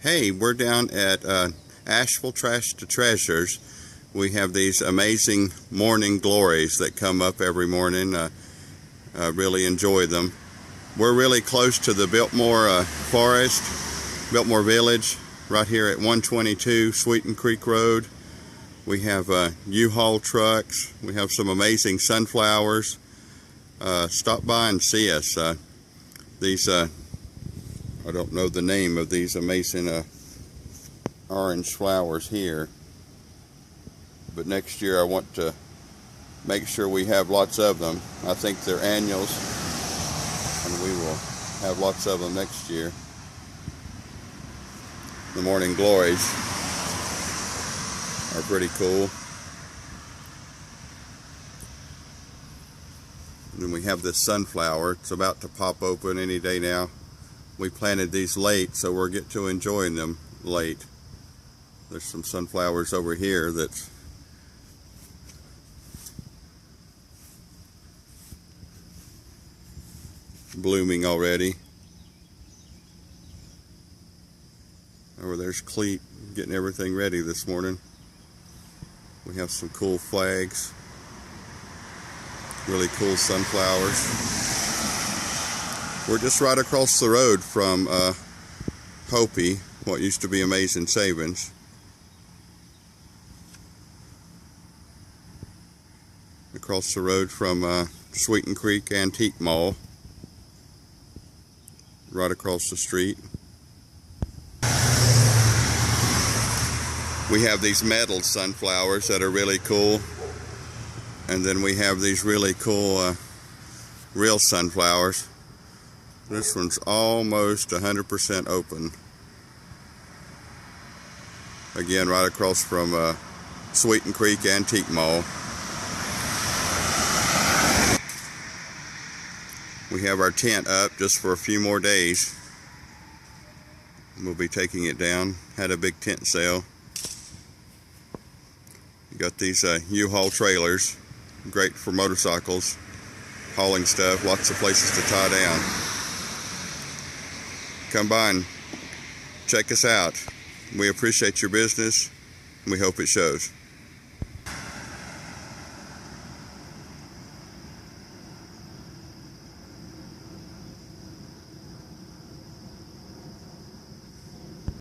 Hey, we're down at Asheville Trash to Treasures. We have these amazing morning glories that come up every morning. Really enjoy them. We're really close to the Biltmore Forest, Biltmore Village, right here at 122 Sweeten Creek Road. We have U-Haul trucks. We have some amazing sunflowers. Stop by and see us. These I don't know the name of these amazing orange flowers here, but next year I want to make sure we have lots of them. I think they're annuals, and we will have lots of them next year. The morning glories are pretty cool. And then we have this sunflower. It's about to pop open any day now. We planted these late, so we'll get to enjoying them late. There's some sunflowers over here that's blooming already. Over there's Clete getting everything ready this morning. We have some cool flags, really cool sunflowers. We're just right across the road from Hopi, what used to be Amazing Savings. Across the road from Sweeten Creek Antique Mall. Right across the street. We have these metal sunflowers that are really cool. And then we have these really cool real sunflowers. This one's almost 100% open. Again, right across from Sweeten Creek Antique Mall. We have our tent up just for a few more days. We'll be taking it down. Had a big tent sale. You got these U-Haul trailers. Great for motorcycles, hauling stuff, lots of places to tie down. Come by and check us out. We appreciate your business, and we hope it shows.